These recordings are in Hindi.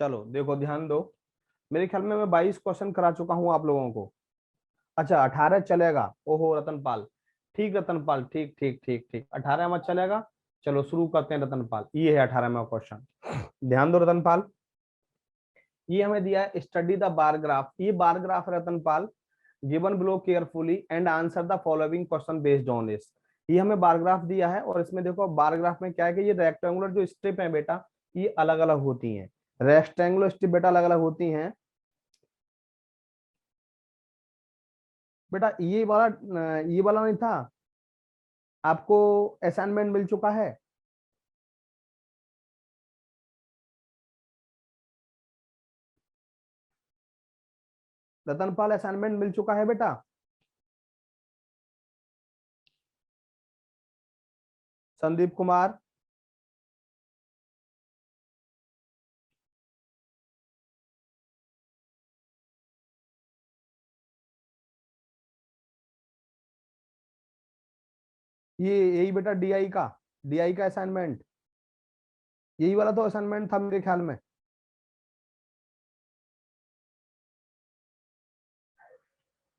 चलो देखो ध्यान दो, मेरे ख्याल में मैं 22 क्वेश्चन करा चुका हूं आप लोगों को। अच्छा 18 चलेगा, ओहो रतनपाल, ठीक रतनपाल, ठीक ठीक ठीक ठीक, 18 में चलेगा। चलो शुरू करते हैं रतनपाल, ये है 18वां क्वेश्चन। ध्यान दो रतनपाल, ये हमें दिया है स्टडी द बार ग्राफ, ये bar graph Ratanpal, given below carefully and answer the following question based on this. ये हमें बार ग्राफ दिया है और इसमें देखो बार ग्राफ में क्या है कि ये रेक्टेंगुलर जो स्ट्रिप है बेटा, ये अलग अलग होती हैं। रेक्टेंगुलर स्ट्रिप बेटा अलग अलग होती हैं बेटा। ये वाला नहीं था, आपको असाइनमेंट मिल चुका है। रतनपाल असाइनमेंट मिल चुका है बेटा। संदीप कुमार, ये यही बेटा डीआई का असाइनमेंट, यही वाला तो असाइनमेंट था मेरे ख्याल में।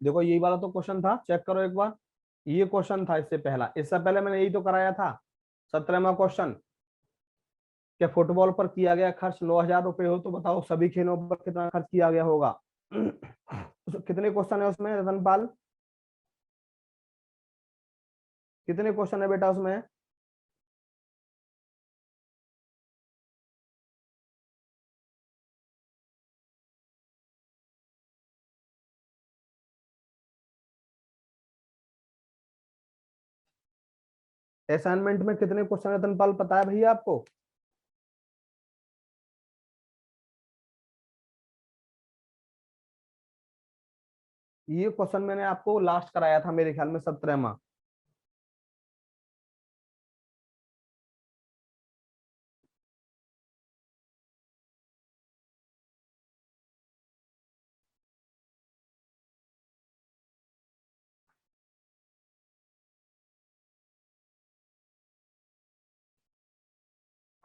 देखो यही वाला तो क्वेश्चन था, चेक करो एक बार, ये क्वेश्चन था इससे पहला, इससे पहले मैंने यही तो कराया था। 17वां क्वेश्चन, क्या फुटबॉल पर किया गया खर्च 9,000 रुपए हो तो बताओ सभी खेलों पर कितना खर्च किया गया होगा। कितने क्वेश्चन है उसमें रतनपाल, कितने क्वेश्चन है बेटा उसमें। असाइनमेंट में कितने क्वेश्चन है रतनपाल, पता है भैया आपको। ये क्वेश्चन मैंने आपको लास्ट कराया था मेरे ख्याल में 17वां।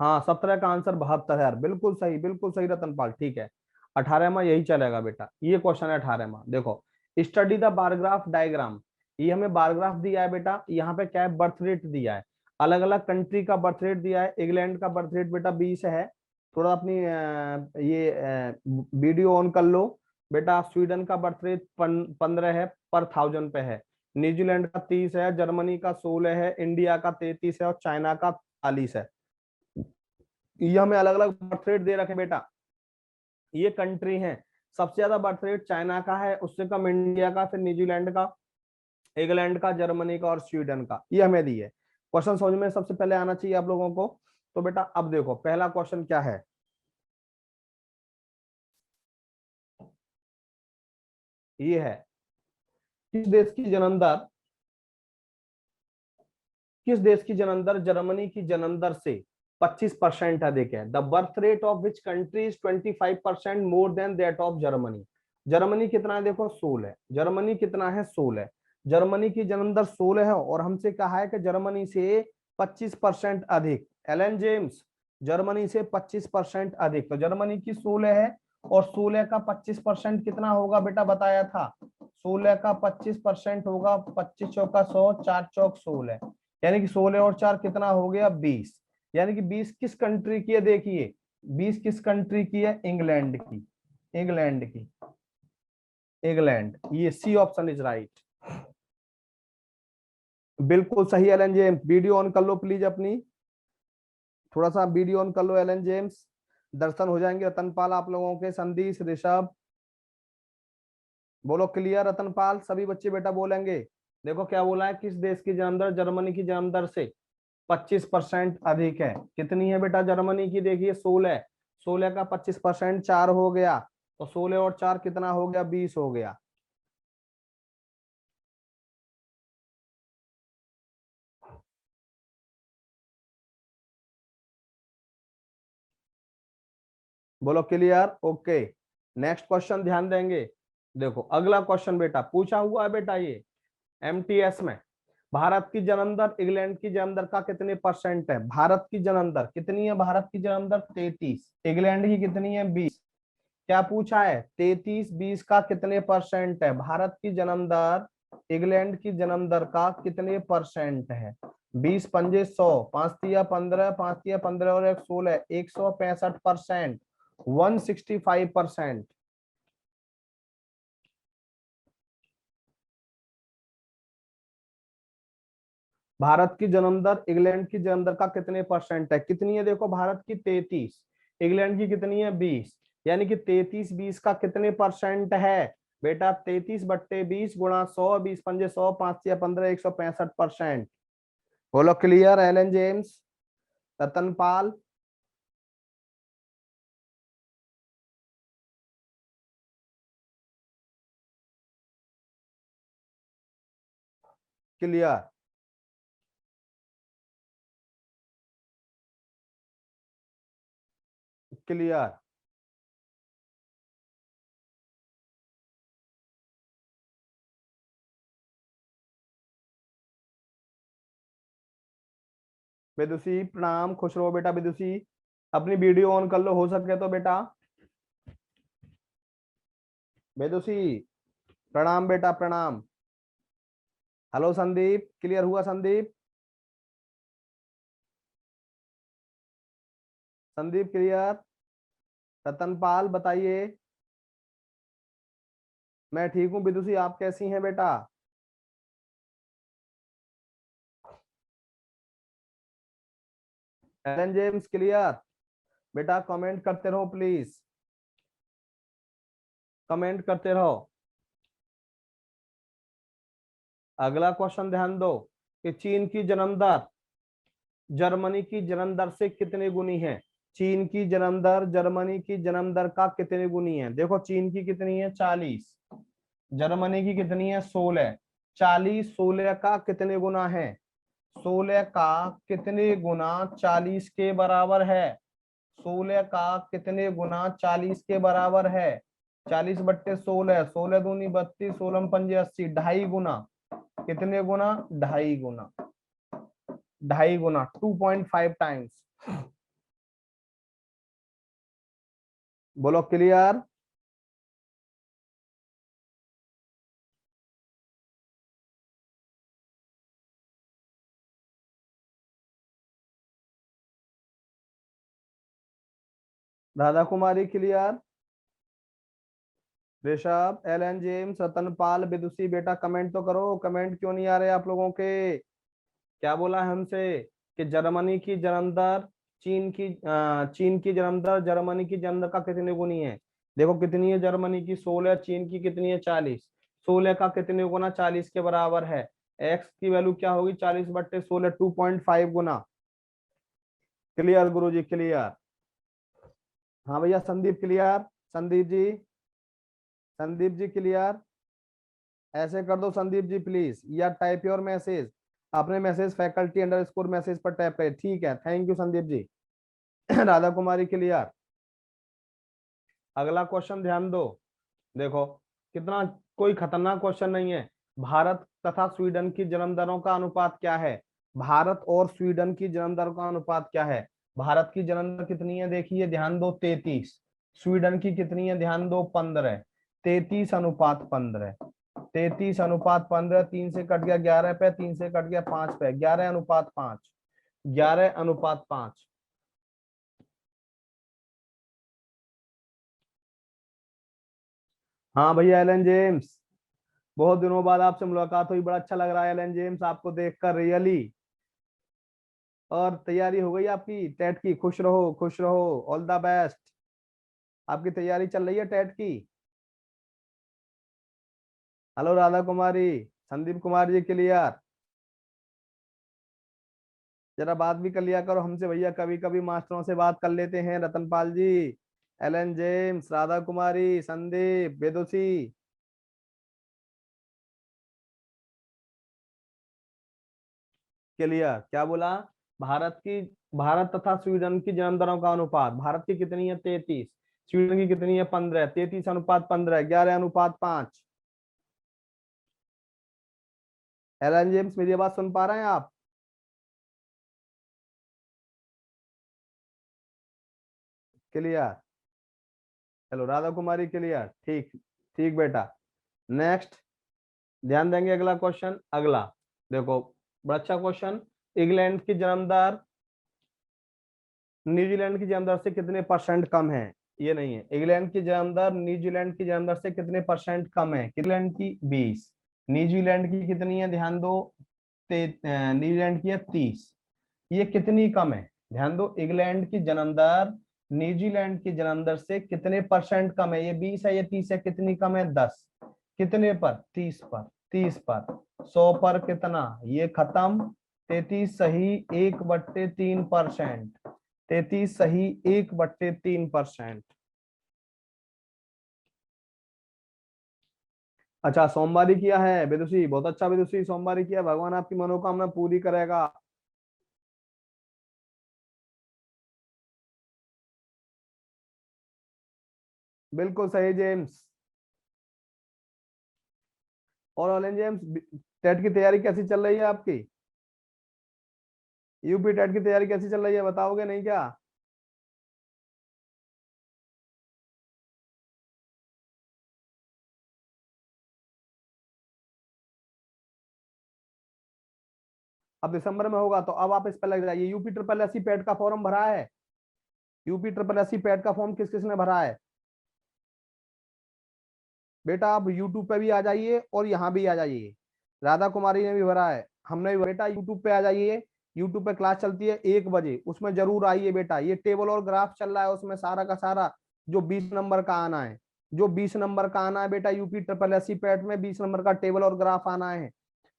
हाँ 17 का आंसर 72,000, बिल्कुल सही रतनपाल, ठीक है। 18वां यही चलेगा बेटा, ये क्वेश्चन है 18वां। देखो स्टडी द बारग्राफ डायग्राम, ये हमें बारग्राफ दिया है बेटा, यहाँ पे क्या है बर्थ रेट दिया है, अलग अलग कंट्री का बर्थ रेट दिया है। इंग्लैंड का बर्थ रेट बेटा 20 है, थोड़ा अपनी ये वीडियो ऑन कर लो बेटा। स्वीडन का बर्थ रेट 15 है, पर 1000 पे है। न्यूजीलैंड का 30 है, जर्मनी का 16 है, इंडिया का 33 है और चाइना का 40 है। ये हमें अलग अलग बर्थ रेट दे रखे बेटा, ये कंट्री है। सबसे ज्यादा बर्थ रेट चाइना का है, उससे कम इंडिया का, फिर न्यूजीलैंड का, इंग्लैंड का, जर्मनी का और स्वीडन का, ये हमें दी है। क्वेश्चन समझ में सबसे पहले आना चाहिए आप लोगों को। तो बेटा अब देखो पहला क्वेश्चन क्या है, ये है किस देश की जन्म दर, किस देश की जन्म दर जर्मनी की जन्म दर से 25% अधिक है। The birth rate of which country is 25% more than that of Germany. Germany कितना है देखो 16 है, जर्मनी कितना है 16, जर्मनी की जन्म दर 16 है और हमसे कहा है कि जर्मनी से 25% अधिक। एलन जेम्स, जर्मनी से 25% अधिक, तो जर्मनी की 16 है और 16 का 25% कितना होगा बेटा बताया था। 16 का 25% होगा 25 चौका 100, 4 चौक 16, यानी कि 16 और 4 कितना हो गया 20। यानी कि 20 किस कंट्री की है देखिए, 20 किस कंट्री की है, इंग्लैंड की, इंग्लैंड की, इंग्लैंड, ये सी ऑप्शन इज राइट। बिल्कुल सही एलन जेम्स, वीडियो ऑन कर लो प्लीज अपनी, थोड़ा सा वीडियो ऑन कर लो एलन जेम्स, दर्शन हो जाएंगे रतनपाल आप लोगों के। संदीश, ऋषभ, बोलो क्लियर रतनपाल, सभी बच्चे बेटा बोलेंगे। देखो क्या बोला है, किस देश की जन्म दर जर्मनी की जन्म दर से 25% अधिक है। कितनी है बेटा जर्मनी की, देखिए 16, 16 का 25% 4 हो गया, तो 16 और 4 कितना हो गया 20 हो गया। बोलो क्लियर, ओके। नेक्स्ट क्वेश्चन ध्यान देंगे। देखो अगला क्वेश्चन बेटा पूछा हुआ है बेटा, ये एमटीएस में भारत की जन्म दर इंग्लैंड की जन्म दर का कितने परसेंट है? भारत की जन्म दर कितनी है? भारत की जन्म दर 33, इंग्लैंड की कितनी है? 20। क्या पूछा है? 33 20 का कितने परसेंट है? भारत की जन्म दर इंग्लैंड की जन्म दर का कितने परसेंट है? 20 पंजे 100, 5 तिया 15, 5 तिया 15 और 1 16, 165%, 165%। भारत की जन्म दर इंग्लैंड की जन्म दर का कितने परसेंट है? कितनी है? देखो भारत की 33, इंग्लैंड की कितनी है? 20। यानी कि 33 20 का कितने परसेंट है बेटा? 33/20 गुणा 100, 20 पंजे 100, 5 या 15, 165%। बोलो clear? Alan James, Ratan Pal. Clear? Clear? विदुषी प्रणाम, खुश रहो बेटा। विदुषी अपनी वीडियो ऑन कर लो हो सके तो बेटा। विदुषी प्रणाम बेटा, प्रणाम। हेलो संदीप, क्लियर हुआ संदीप? संदीप क्लियर? रतनपाल बताइए। मैं ठीक हूँ विदुषी, आप कैसी हैं बेटा? Alan James clear? बेटा कमेंट करते रहो प्लीज, कमेंट करते रहो। अगला क्वेश्चन ध्यान दो कि चीन की जन्म दर जर्मनी की जन्म दर से कितने गुनी है? चीन की जन्म दर जर्मनी की जन्म दर का कितने गुनी है? देखो चीन की कितनी है? 40, जर्मनी की कितनी है? 16। 40 16 का कितने गुना है? 16 का कितने गुना 40 के बराबर है? 16 का कितने गुना 40 के बराबर है? 40/16, 16 दूनी 32, 16 पंजे 80, 2.5 गुना। कितने गुना? 2.5 गुना, 2.5 गुना, 2.5 टाइम्स। बोलो clear? Radha Kumari clear? Rishabh, Alan James, Ratanpal, Vidushi बेटा कमेंट तो करो। कमेंट क्यों नहीं आ रहे आप लोगों के? क्या बोला है हमसे कि जर्मनी की जन्म दर चीन की जन्म दर जर्मनी की जन्म दर का कितने गुनी है? देखो कितनी है जर्मनी की? 16, चीन की कितनी है? 40। 16 का कितने गुना 40 के बराबर है? एक्स की वैल्यू क्या होगी? 40/16, 2.5 गुना। क्लियर गुरु जी? क्लियर? हाँ भैया संदीप क्लियर? संदीप जी, संदीप जी क्लियर? ऐसे कर दो संदीप जी प्लीज, या टाइप योर मैसेज। अपने मैसेज फैकल्टी_मैसेज पर टाइप करें। ठीक है, thank you Sandeep ji. Radha Kumari clear? अगला क्वेश्चन ध्यान दो। देखो कितना कोई खतरनाक क्वेश्चन नहीं है। भारत तथा स्वीडन की जन्म दरों का अनुपात क्या है? भारत और स्वीडन की जन्म दरों का अनुपात क्या है? भारत की जन्म दर कितनी है? देखिए ध्यान दो, 33। स्वीडन की कितनी है? ध्यान दो, 15। 33/15, 33/15। 3 से कट गया 11 पे, 3 से कट गया 5 पे, 11/5, 11/5। हाँ भैया एलन जेम्स, बहुत दिनों बाद आपसे मुलाकात हुई, बड़ा अच्छा लग रहा है एलन जेम्स आपको देखकर, रियली। और तैयारी हो गई आपकी टेट की? खुश रहो, खुश रहो, ऑल द बेस्ट। आपकी तैयारी चल रही है टेट की? Hello Radha Kumari, Sandeep Kumar ji clear? जरा बात भी कर लिया करो हमसे भैया, कभी कभी मास्टरों से बात कर लेते हैं। रतनपाल जी, Elon James, Radha Kumari, Sandeep, वेदोसी। Clear? क्या बोला? भारत की भारत तथा स्वीडन की जन्म दरों का अनुपात, भारत की कितनी है? 33, स्वीडन की कितनी है? 15। 33/15, 11/5। एलन जेम्स मेरी आवाज सुन पा रहे हैं आप? क्लियर? चलो राधा कुमारी क्लियर, ठीक। ठीक बेटा। नेक्स्ट, ध्यान देंगे अगला क्वेश्चन। अगला देखो, बड़ा अच्छा क्वेश्चन। इंग्लैंड की जन्म दर न्यूजीलैंड की जन्म दर से कितने परसेंट कम है? ये नहीं है, इंग्लैंड की जन्म दर न्यूजीलैंड की जन्म दर से कितने परसेंट कम है? इंग्लैंड की 20, न्यूजीलैंड की कितनी है? ध्यान दो, न्यूजीलैंड की है 30। ये कितनी कम है? ध्यान दो, इंग्लैंड की जन्म दर न्यूजीलैंड की जन्म दर से कितने परसेंट कम है? ये 20 है, ये 30 है, कितनी कम है? 10। कितने पर? 30 पर। 30 पर 100 पर कितना? ये खत्म। 33 सही 1/3%। 33 सही 1/3%। अच्छा, सोमवारी किया है विदुषी, बहुत अच्छा विदुषी, सोमवारी किया, भगवान आपकी मनोकामना पूरी करेगा। बिल्कुल सही जेम्स। और ऑलेन जेम्स, टेट की तैयारी कैसी चल रही है आपकी? यूपी टेट की तैयारी कैसी चल रही है, बताओगे नहीं क्या? अब दिसंबर में होगा तो अब आप इस पर लग जाइए। UP triple S C PET का फॉर्म भरा है? UP triple S C PET का फॉर्म किस किस ने भरा है? बेटा आप यूट्यूब पे भी आ जाइए और यहाँ भी आ जाइए। राधा कुमारी ने भी भरा है, हमने भी। बेटा यूट्यूब पे आ जाइए, यूट्यूब पे क्लास चलती है 1 बजे, उसमें जरूर आइए बेटा। ये टेबल और ग्राफ चल रहा है, उसमें सारा का सारा जो 20 नंबर का आना है, जो 20 नंबर का आना है बेटा, UP triple S C PET में 20 नंबर का टेबल और ग्राफ आना है।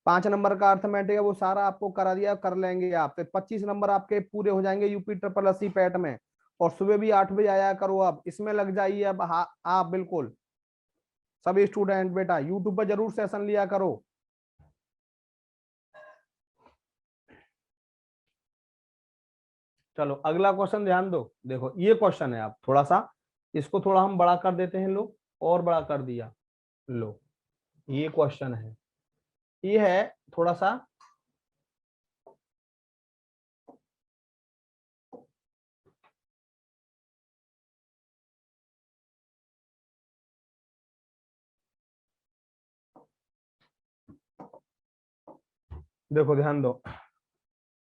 5 नंबर का अर्थमेटिक है, वो सारा आपको करा दिया, कर लेंगे आप तो 25 नंबर आपके पूरे हो जाएंगे UP triple S C PET में। और सुबह भी 8 बजे आया करो, अब इसमें लग जाइए अब। हाँ आप बिल्कुल सभी स्टूडेंट बेटा यूट्यूब पर जरूर सेशन लिया करो। चलो अगला क्वेश्चन ध्यान दो। देखो ये क्वेश्चन है, आप थोड़ा सा इसको थोड़ा हम बड़ा कर देते हैं। लो, और बड़ा कर दिया। लो, ये क्वेश्चन है, ये है थोड़ा सा। देखो ध्यान दो,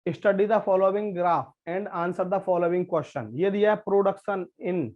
study the following graph and answer the following question. ये दिया है प्रोडक्शन इन,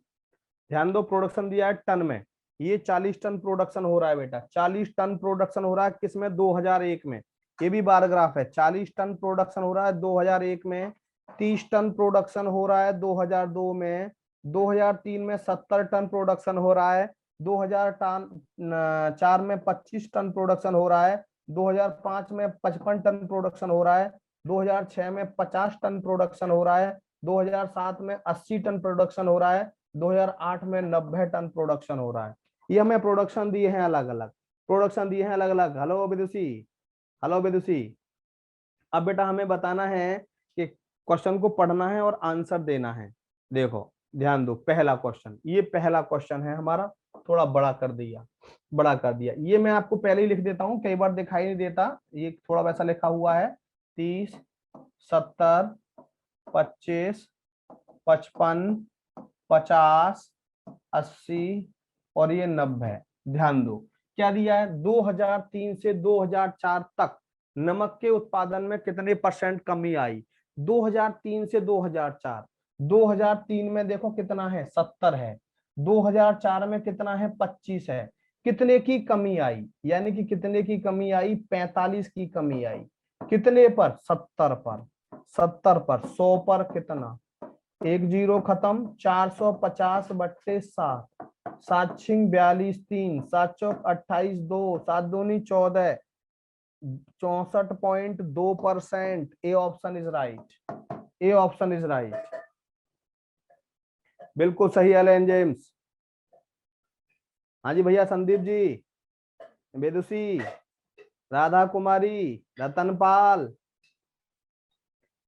ध्यान दो, प्रोडक्शन दिया है टन में। ये 40 टन प्रोडक्शन हो रहा है बेटा, 40 टन प्रोडक्शन हो रहा है किसमें? 2001 में। ये भी बार ग्राफ है, 40 टन प्रोडक्शन हो रहा है 2001 में, 30 टन प्रोडक्शन हो रहा है 2002 में, 2003 में 70 टन प्रोडक्शन हो रहा है, 2004 में 25 टन प्रोडक्शन हो रहा है, 2005 में 55 टन प्रोडक्शन हो रहा है, 2006 में 50 टन प्रोडक्शन हो रहा है, 2007 में 80 टन प्रोडक्शन हो रहा है, 2008 में 90 टन प्रोडक्शन हो रहा है। ये हमें प्रोडक्शन दिए हैं अलग अलग, प्रोडक्शन दिए हैं अलग अलग। हेलो विदुषी, हेलो विदुषी। अब बेटा हमें बताना है कि क्वेश्चन को पढ़ना है और आंसर देना है। देखो ध्यान दो, पहला क्वेश्चन, ये पहला क्वेश्चन है हमारा। थोड़ा बड़ा कर दिया, बड़ा कर दिया। ये मैं आपको पहले ही लिख देता हूँ, कई बार दिखाई नहीं देता, ये थोड़ा वैसा लिखा हुआ है। 30, 70, 25, 55, 50, 80 और ये 90। ध्यान दो क्या दिया है, 2003 से 2004 तक नमक के उत्पादन में कितने परसेंट कमी आई? 2003 से 2004, 2003 में देखो कितना है, 70 है, 2004 में कितना है, 25 है। कितने की कमी आई? यानी कि कितने की कमी आई? 45 की कमी आई। कितने पर? 70 पर। 70 पर 100 पर कितना? 1 जीरो खत्म। 450/7, 7×6 = 42, 3, 7×4 = 28, 2, 7×2 = 14, 64.2%। A option is right, A option is right, बिल्कुल सही है एलन जेम्स। हाँ जी भैया, संदीप जी, वेदुषी, राधा कुमारी, रतनपाल,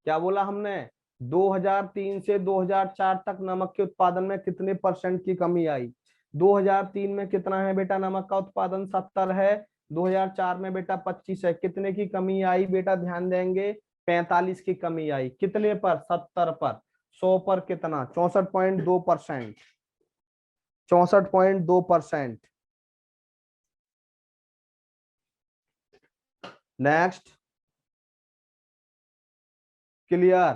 क्या बोला हमने? 2003 से 2004 तक नमक के उत्पादन में कितने परसेंट की कमी आई? 2003 में कितना है बेटा नमक का उत्पादन? 70 है। 2004 में बेटा 25 है, कितने की कमी आई बेटा, ध्यान देंगे 45 की कमी आई, कितने पर, 70 पर, 100 पर कितना, 64.2%, 64.2%। Next, clear,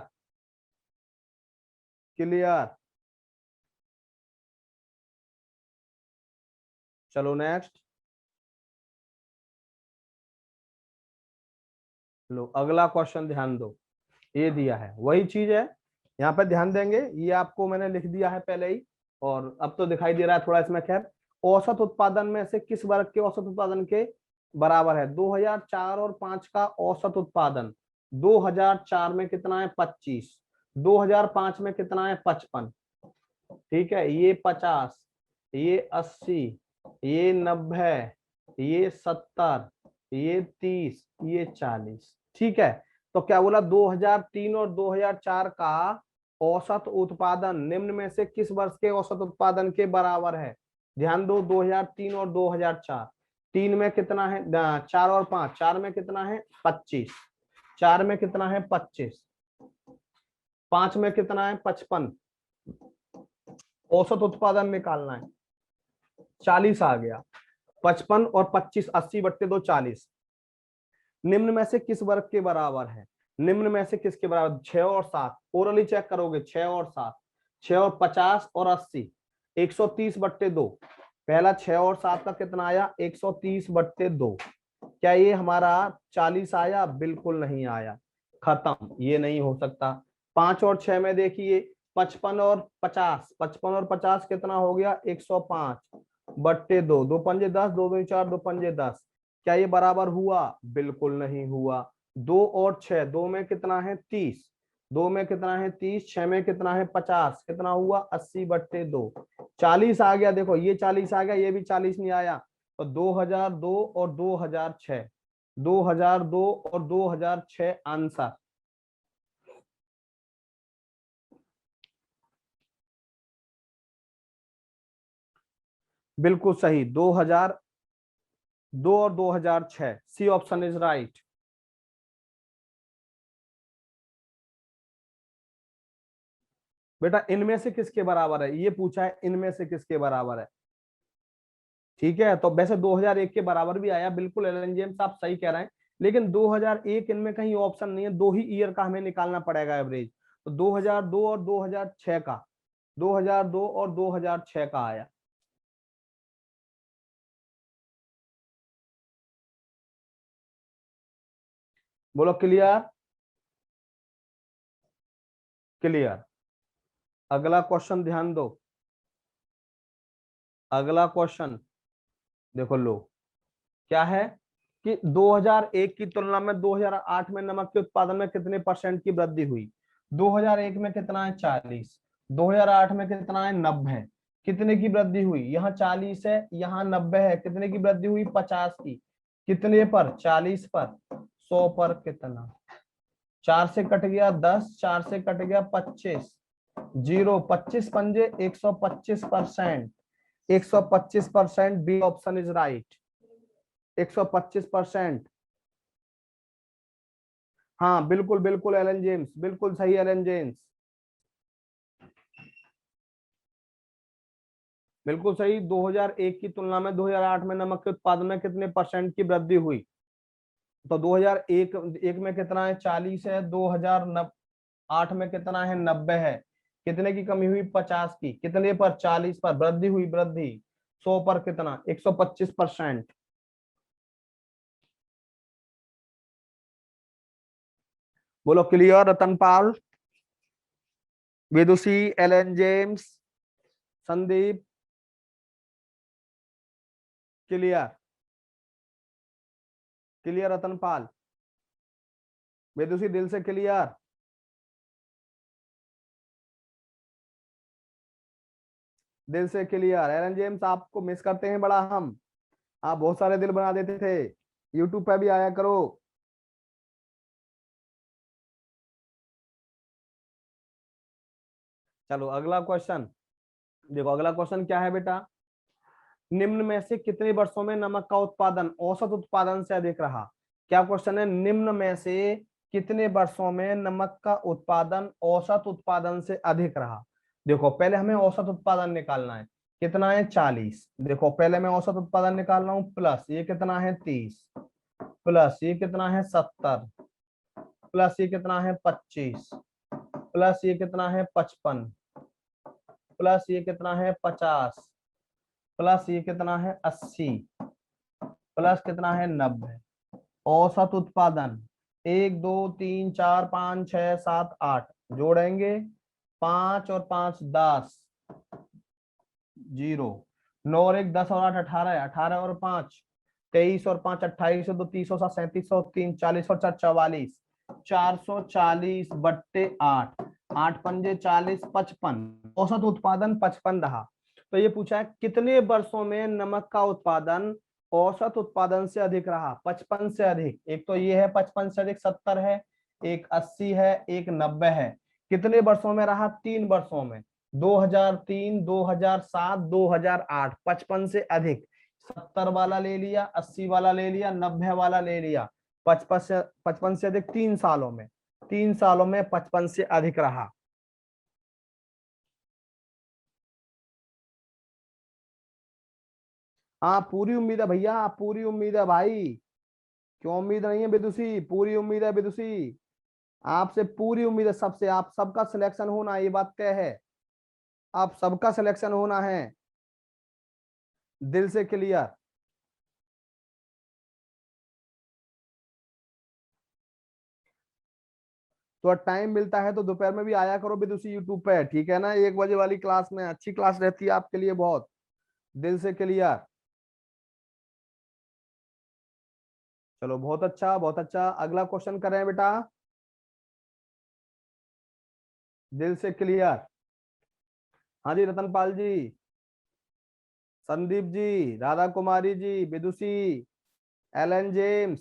clear. चलो नेक्स्ट, लो अगला क्वेश्चन ध्यान दो, ये दिया है वही चीज है, यहाँ पे ध्यान देंगे, ये आपको मैंने लिख दिया है पहले ही, और अब तो दिखाई दे रहा है थोड़ा इसमें, खैर। औसत उत्पादन में से किस वर्ग के औसत उत्पादन के बराबर है, 2004 और 5 का औसत उत्पादन, 2004 में कितना है 25, 2005 में कितना है 55, ठीक है, ये 50, ये 80, ये 90, ये 70, ये 30, ये 40, ठीक है। तो क्या बोला, 2003 और 2004 का औसत उत्पादन निम्न में से किस वर्ष के औसत उत्पादन के बराबर है। ध्यान दो, 2003 और 2004, 3 में कितना है 4 और 5, 4 में कितना है 25, 4 में कितना है 25, 5 में कितना है 55, औसत उत्पादन निकालना है, 40 आ गया, 55 और 25, 80/2 40, निम्न में से किस वर्ग के बराबर है, निम्न में से किसके बराबर, 6 और 7, ओरली चेक करोगे, 6 और 7, 6 और 50 और 80, 130/2, पहला 6 और 7 का कितना आया 130/2, क्या ये हमारा 40 आया, बिल्कुल नहीं आया, खत्म, ये नहीं हो सकता। 5 और 6 में देखिए, 55 और 50, 55 और 50 कितना हो गया 105/2, 2 पंजे 10, 2 2 4, 2 पंजे 10, क्या ये बराबर हुआ, बिल्कुल नहीं हुआ। 2 और 6, 2 में कितना है 30, 2 में कितना है 30, 6 में कितना है 50, कितना हुआ 80/2, 40 आ गया, देखो ये 40 आ गया, ये भी 40 नहीं आया, तो 2002 और 2006, 2002 और 2006 आंसर। बिल्कुल सही, 2002 और 2006, सी ऑप्शन इज राइट। बेटा इनमें से किसके बराबर है, ये पूछा है, इनमें से किसके बराबर है, ठीक है। तो वैसे 2001 के बराबर भी आया, बिल्कुल एलन जेम्स आप सही कह रहे हैं, लेकिन 2001 इनमें कहीं ऑप्शन नहीं है, 2 ही ईयर का हमें निकालना पड़ेगा एवरेज, तो 2002 और 2006 का, 2002 और 2006 का आया। बोलो क्लियर, क्लियर। अगला क्वेश्चन ध्यान दो, अगला क्वेश्चन देखो, लो क्या है कि 2001 की तुलना में 2008 में नमक के उत्पादन में कितने परसेंट की वृद्धि हुई। 2001 में कितना है 40, 2008 में कितना है 90, कितने की वृद्धि हुई, यहाँ 40 है यहाँ 90 है, कितने की वृद्धि हुई 50 की, कितने पर 40 पर, 100 पर कितना, 4 से कट गया 10, 4 से कट गया 25, 0, 25 पंजे 125%, 125%, बी ऑप्शन इज राइट, 125%। हाँ बिल्कुल बिल्कुल एलन जेम्स, बिल्कुल सही एलन जेम्स, बिल्कुल सही। 2001 की तुलना में 2008 में नमक के उत्पादन में कितने परसेंट की वृद्धि हुई, तो 2001 एक में कितना है 40 है, 2008 में कितना है 90 है, कितने की कमी हुई 50 की, कितने पर 40 पर वृद्धि हुई, वृद्धि 100 पर कितना 125%। बोलो clear, Ratanpal, Vidushi, Alan James, Sandeep, clear, clear Ratanpal, Vidushi दिल से क्लियर, दिल से क्लियर। एलन जेम्स आपको मिस करते हैं बड़ा हम, आप बहुत सारे दिल बना देते थे, यूट्यूब पे भी आया करो। चलो अगला क्वेश्चन देखो, अगला क्वेश्चन क्या है बेटा, निम्न में से कितने वर्षों में नमक का उत्पादन औसत उत्पादन से अधिक रहा? क्या क्वेश्चन है? निम्न में से कितने वर्षों में नमक का उत्पादन औसत उत्पादन से अधिक रहा? देखो पहले हमें औसत उत्पादन निकालना है, कितना है 40। देखो पहले मैं औसत उत्पादन निकाल रहा हूं, प्लस ये कितना है 30, प्लस ये कितना है 70, प्लस ये कितना है 25, प्लस ये कितना है 55, प्लस ये कितना है 50, प्लस ये कितना है 80, प्लस कितना है 90। औसत उत्पादन 1 2 3 4 5 6 7 8 जोड़ेंगे, 5 और 5 10, 0, 9 और 1 10 और 8 18, 18 और 5 23 और 5 28 और 2 30 और 7 37 और 3 40 और 4 44, 440/8, 8 पंजे 40, 55। औसत उत्पादन 55 रहा। तो ये पूछा है कितने वर्षों में नमक का उत्पादन औसत उत्पादन से अधिक रहा? 55 से अधिक। एक तो ये है 55 से अधिक 70 है, एक 80 है, एक 90 है। कितने वर्षों में रहा? 3 वर्षों में, 2003, 2007, 2008। 55 से अधिक, 70 वाला ले लिया, 80 वाला ले लिया, 90 वाला ले लिया। 55 से अधिक 3 सालों में, 3 सालों में 55 से अधिक रहा। हाँ पूरी उम्मीद है भैया, पूरी उम्मीद है भाई। क्यों उम्मीद नहीं है विदुषी? पूरी उम्मीद है विदुषी, आपसे पूरी उम्मीद है। सबसे, आप सबका सिलेक्शन होना है, ये बात तय है। आप सबका सिलेक्शन होना है, दिल से क्लियर। तो टाइम मिलता है तो दोपहर में भी आया करो विदुषी यूट्यूब पे, ठीक है ना? 1 बजे वाली क्लास में अच्छी क्लास रहती है आपके लिए बहुत। दिल से क्लियर। चलो बहुत अच्छा, बहुत अच्छा। अगला क्वेश्चन करें बेटा, दिल से क्लियर। हाँ जी रतनपाल जी, संदीप जी, राधा कुमारी जी, विदुषी, एलन जेम्स।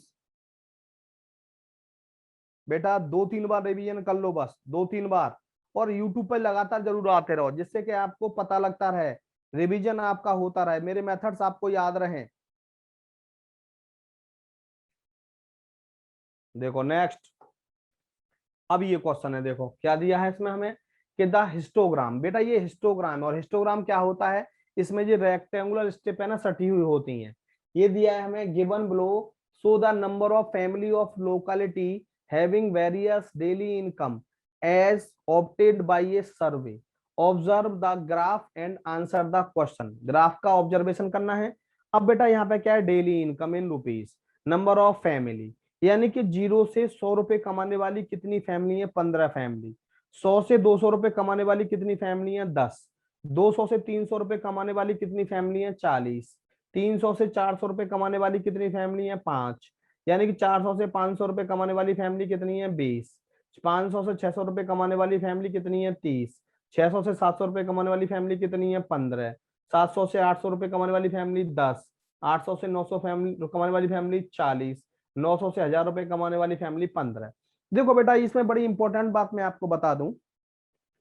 बेटा 2 3 बार रिवीजन कर लो, बस 2 3 बार। और यूट्यूब पर लगातार जरूर आते रहो, जिससे कि आपको पता लगता रहे, रिवीजन आपका होता रहे, मेरे मेथड्स आपको याद रहें। देखो नेक्स्ट, अब ये क्वेश्चन है, देखो क्या दिया है इसमें हमें कि द हिस्टोग्राम। बेटा ये हिस्टोग्राम, और हिस्टोग्राम क्या होता है? इसमें जो रेक्टेंगुलर स्ट्रिप है ना, सटी हुई होती हैं। ये दिया है हमें, given below so the number of family of locality having various daily income as opted by a survey. Observe the graph and answer the question. Graph का ऑब्जर्वेशन करना है। अब बेटा यहाँ पे क्या है? Daily income in rupees, number of family, यानी कि 0 से 100 रुपए कमाने वाली कितनी फैमिली है? 15 फैमिली। 100 से 200 रुपए कमाने वाली कितनी फैमिली है? 10। 200 से 300 रुपए कमाने वाली कितनी फैमिली है? 40। 300 से 400 रुपए कमाने वाली कितनी फैमिली है? 5। यानी कि 400 से 500 रुपए कमाने वाली फैमिली कितनी है? 20। 500 से 600 रुपए कमाने वाली फैमिली कितनी है? 30। 600 से 700 रुपए कमाने वाली फैमिली कितनी है? 15। 700 से 800 रुपए कमाने वाली फैमिली 10। 800 से 900 फैमिली कमाने वाली फैमिली 40। 900 से 1000 रुपए कमाने वाली फैमिली 15। देखो बेटा इसमें बड़ी इंपॉर्टेंट बात मैं आपको बता दूं,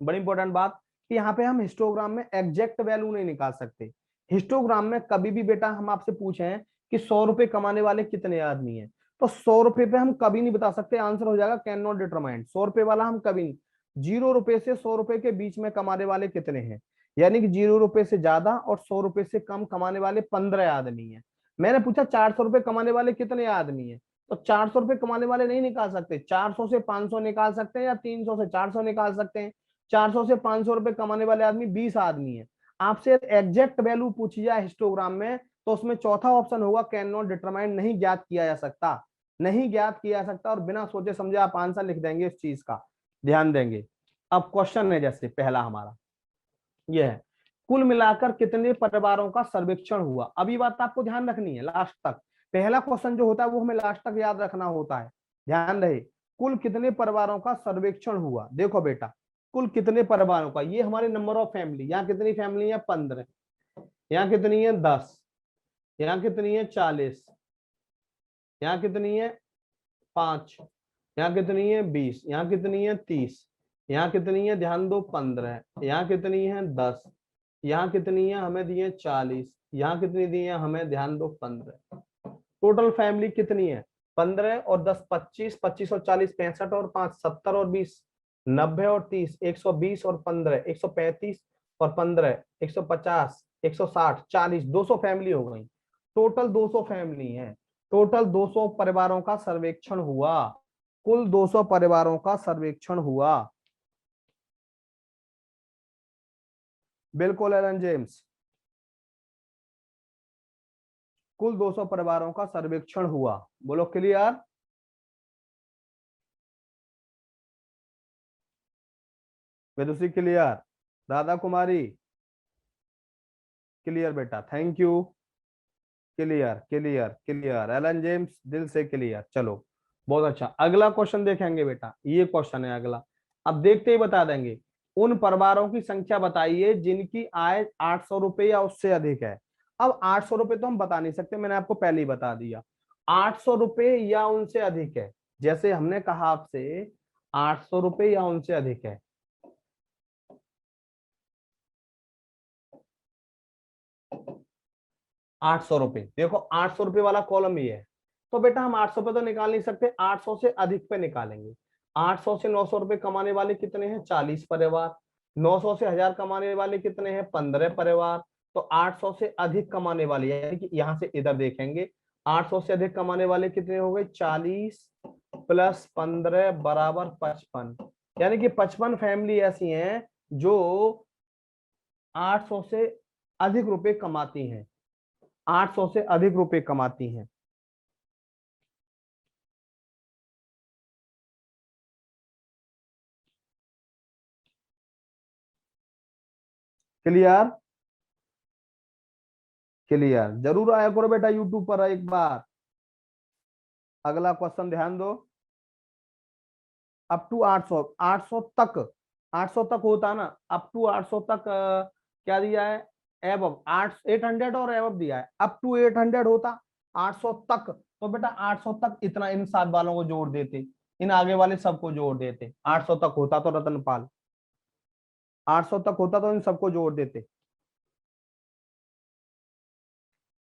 बड़ी इंपॉर्टेंट बात, कि यहाँ पे हम हिस्टोग्राम में एग्जैक्ट वैल्यू नहीं निकाल सकते। हिस्टोग्राम में कभी भी बेटा हम आपसे पूछे कि 100 रुपए कमाने वाले कितने आदमी हैं, तो 100 रुपए पे हम कभी नहीं बता सकते। आंसर हो जाएगा कैन नॉट डिटरमाइन। 100 रुपए वाला हम कभी नहीं। 0 रुपए से 100 रुपए के बीच में कमाने वाले कितने हैं, यानी कि 0 रुपए से ज्यादा और 100 रुपए से कम कमाने वाले 15 आदमी हैं। मैंने पूछा 400 रुपए कमाने वाले कितने आदमी हैं, तो 400 रुपए कमाने वाले नहीं निकाल सकते। 400 से 500 निकाल सकते हैं, या 300 से 400 निकाल सकते हैं। 400 से 500 रुपए कमाने वाले आदमी 20 आदमी है। आपसे एग्जैक्ट वैल्यू पूछी जाए हिस्टोग्राम में, तो उसमें चौथा ऑप्शन होगा कैन नॉट डिटरमाइन, नहीं ज्ञात किया जा सकता। नहीं ज्ञात किया जा सकता, और बिना सोचे समझे आप आंसर लिख देंगे इस चीज का, ध्यान देंगे। अब क्वेश्चन है जैसे पहला हमारा यह है, कुल मिलाकर कितने परिवारों का सर्वेक्षण हुआ? अभी बात आपको ध्यान रखनी है लास्ट तक। पहला क्वेश्चन जो होता है वो हमें लास्ट तक याद रखना होता है, ध्यान रहे। कुल कितने परिवारों का सर्वेक्षण हुआ? देखो बेटा कुल कितने परिवारों का, ये हमारे नंबर ऑफ फैमिली, यहाँ कितनी फैमिली है? 15। यहाँ कितनी है? 10। यहाँ कितनी है? 40। यहाँ कितनी है? 5। यहाँ कितनी है? 20। यहाँ कितनी है? 30। यहाँ कितनी है? ध्यान दो, 15। यहाँ कितनी है? 10। यहाँ कितनी है? हमें दिए 40। यहाँ कितनी दी है हमें, ध्यान दो 15। टोटल फैमिली कितनी है, 15 और 10 25, 25 और 40 65 और 5 70 और 20 90 और 30 120 और 15 135 और 15 150 160 40 200 फैमिली हो गई। टोटल 200 फैमिली है। टोटल 200 परिवारों का सर्वेक्षण हुआ। कुल 200 परिवारों का सर्वेक्षण हुआ। बिल्कुल एलन जेम्स, कुल 200 परिवारों का सर्वेक्षण हुआ। बोलो क्लियर। वेदुसी क्लियर, राधा कुमारी क्लियर बेटा, thank you. Clear clear clear Alan James, दिल से क्लियर। चलो बहुत अच्छा, अगला क्वेश्चन देखेंगे बेटा, ये क्वेश्चन है अगला। अब देखते ही बता देंगे। उन परिवारों की संख्या बताइए जिनकी आय 800 रुपए या उससे अधिक है। अब 800 रुपए तो हम बता नहीं सकते, मैंने आपको पहले ही बता दिया। 800 रुपए या उनसे अधिक है, जैसे हमने कहा आपसे 800 रुपए या उनसे अधिक है। 800 रुपए, देखो 800 रुपए वाला कॉलम ही है। तो बेटा हम 800 पे तो निकाल नहीं सकते, 800 से अधिक पे निकालेंगे। 800 से 900 रुपए कमाने वाले कितने हैं, 40 परिवार। 900 से 1000 कमाने वाले कितने हैं, 15 परिवार। तो 800 से अधिक कमाने वाले, यानी कि यहां से इधर देखेंगे, 800 से अधिक कमाने वाले कितने हो गए, 40 प्लस 15 बराबर 55। यानी कि 55 फैमिली ऐसी हैं जो 800 से अधिक रुपए कमाती हैं। 800 से अधिक रुपए कमाती हैं। क्लियर क्लियर, जरूर आया करो बेटा यूट्यूब पर एक बार। अगला क्वेश्चन ध्यान दो। अप टू 800, 800 तक, 800 तक होता ना, अप टू 800 तक क्या दिया है, एबव 800 और एबव दिया है। अप टू 800 होता, 800 तक, तो बेटा 800 तक इतना इन सात वालों को जोड़ देते, इन आगे वाले सबको जोड़ देते। 800 तक होता तो रतनपाल, 800 तक होता तो इन सबको जोड़ देते।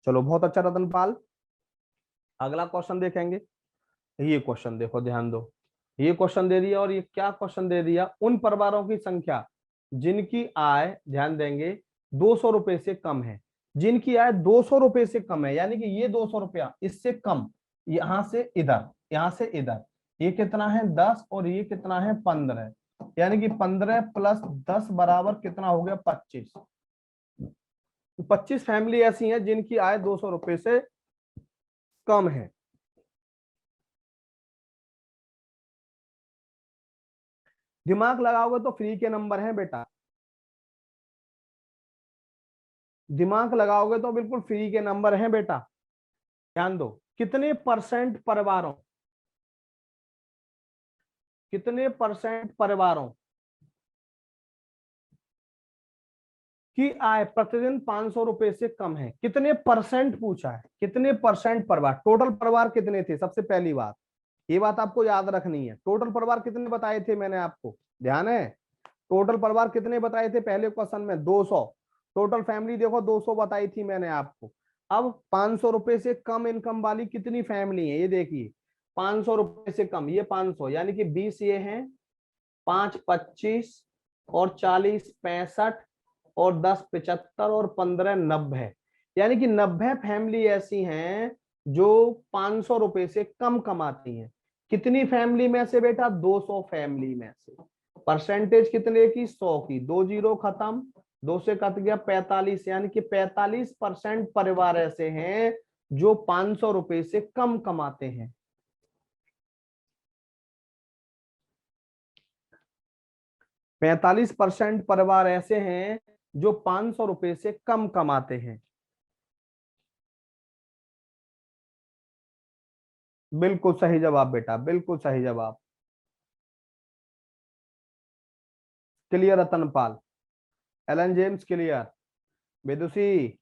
चलो बहुत अच्छा रतनपाल। अगला क्वेश्चन देखेंगे। ये क्वेश्चन देखो ध्यान दो, ये क्वेश्चन दे दिया, और ये क्या क्वेश्चन दे दिया, उन परिवारों की संख्या जिनकी आय, ध्यान देंगे, 200 रुपए से कम है। जिनकी आय 200 रुपए से कम है, यानी कि ये 200 रुपया इससे कम, यहां से इधर, यहां से इधर, ये कितना है 10 और ये कितना है 15, यानी कि 15 प्लस 10 बराबर कितना हो गया 25। 25 फैमिली ऐसी हैं जिनकी आय 200 रुपए से कम है। दिमाग लगाओगे तो फ्री के नंबर हैं बेटा, दिमाग लगाओगे तो बिल्कुल फ्री के नंबर हैं बेटा। ध्यान दो, कितने परसेंट परिवारों, कितने परसेंट परिवारों की आय प्रतिदिन 500 रुपए से कम है। कितने परसेंट पूछा है, कितने परसेंट परिवार, टोटल परिवार कितने थे, सबसे पहली बात ये बात आपको याद रखनी है। टोटल परिवार कितने बताए थे मैंने आपको, ध्यान है, टोटल परिवार कितने बताए थे पहले क्वेश्चन में, 200। टोटल फैमिली देखो 200 बताई थी मैंने आपको। अब 500 रुपए से कम इनकम वाली कितनी फैमिली है, ये देखिए, 500 रुपए से कम, ये 500, यानी कि 20 ये हैं, 5 25 और 40 65 और 10 75 और 15 90, यानी कि 90 फैमिली ऐसी हैं जो 500 रुपए से कम कमाती हैं। कितनी फैमिली में से बेटा, 200 फैमिली में से। परसेंटेज कितने की, 100 की, 2 जीरो खत्म, 2 से कट गया 45, यानी कि 45% परिवार ऐसे हैं जो 500 रुपए से कम कमाते हैं। 45% परिवार ऐसे हैं जो 500 रुपए से कम कमाते हैं। बिल्कुल सही जवाब बेटा, बिल्कुल सही जवाब। Clear Ratanpal, Alan James clear, Vidushi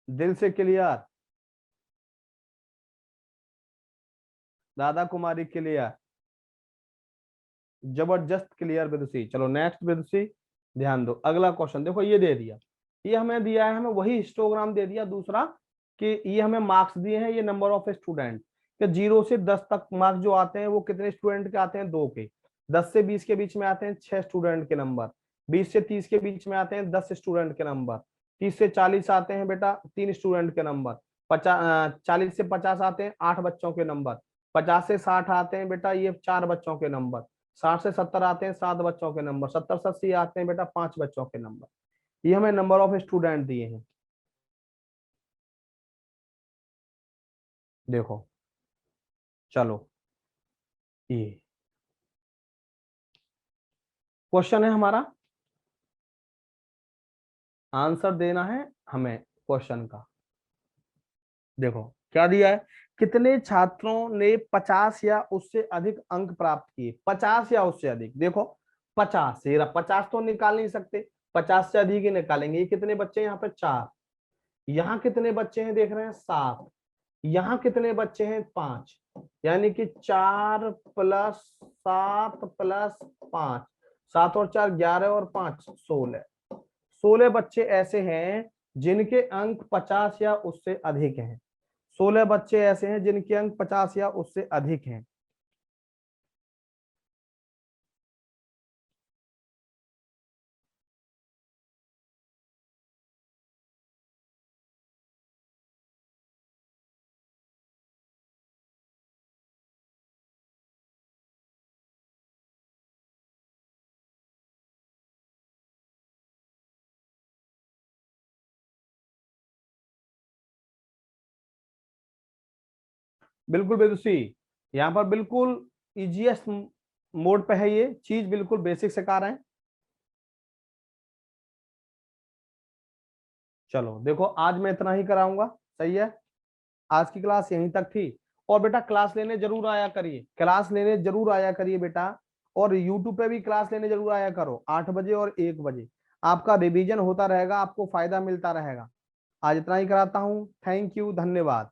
दिल से क्लियर, राधा कुमारी क्लियर, जबरदस्त क्लियर बेदुसी। चलो नेक्स्ट बेदुसी, ध्यान दो, अगला क्वेश्चन देखो, ये दे दिया ये हमें दिया है, हमें वही हिस्टोग्राम दे दिया दूसरा कि ये हमें मार्क्स दिए हैं, ये नंबर ऑफ स्टूडेंट कि 0 से 10 तक मार्क्स जो आते हैं वो कितने स्टूडेंट के आते हैं, 2 के। 10 से 20 के बीच में आते हैं 6 स्टूडेंट के नंबर। 20 से 30 के बीच में आते हैं 10 स्टूडेंट के नंबर। 30 से 40 आते हैं बेटा 3 स्टूडेंट के नंबर। 40 से 50 आते हैं 8 बच्चों के नंबर। 50 से 60 आते हैं बेटा ये 4 बच्चों के नंबर। 60 से 70 आते हैं 7 बच्चों के नंबर। 70 से 80 आते हैं बेटा 5 बच्चों के नंबर। ये हमें नंबर ऑफ स्टूडेंट दिए हैं। देखो चलो, ये क्वेश्चन है हमारा, आंसर देना है हमें क्वेश्चन का। देखो क्या दिया है, कितने छात्रों ने 50 या उससे अधिक अंक प्राप्त किए। 50 या उससे अधिक, देखो 50 से 50 तो निकाल नहीं सकते, 50 से अधिक ही निकालेंगे। ये कितने बच्चे हैं यहाँ पे, 4। यहाँ कितने बच्चे हैं देख रहे हैं, 7। यहाँ कितने बच्चे हैं, 5। यानी कि 4 प्लस 7 प्लस 5, 7 और 4 11 और 5 16। 16 बच्चे ऐसे हैं जिनके अंक 50 या उससे अधिक हैं। 16 बच्चे ऐसे हैं जिनके अंक 50 या उससे अधिक हैं। बिल्कुल बेदुसी, यहाँ पर बिल्कुल इजीएस्ट मोड पे है, ये चीज बिल्कुल बेसिक सिखा रहे हैं। चलो देखो, आज मैं इतना ही कराऊंगा, सही है। आज की क्लास यहीं तक थी। और बेटा क्लास लेने जरूर आया करिए, क्लास लेने जरूर आया करिए बेटा। और यूट्यूब पे भी क्लास लेने जरूर आया करो, 8 बजे और 1 बजे। आपका रिवीजन होता रहेगा, आपको फायदा मिलता रहेगा। आज इतना ही कराता हूँ। थैंक यू, धन्यवाद।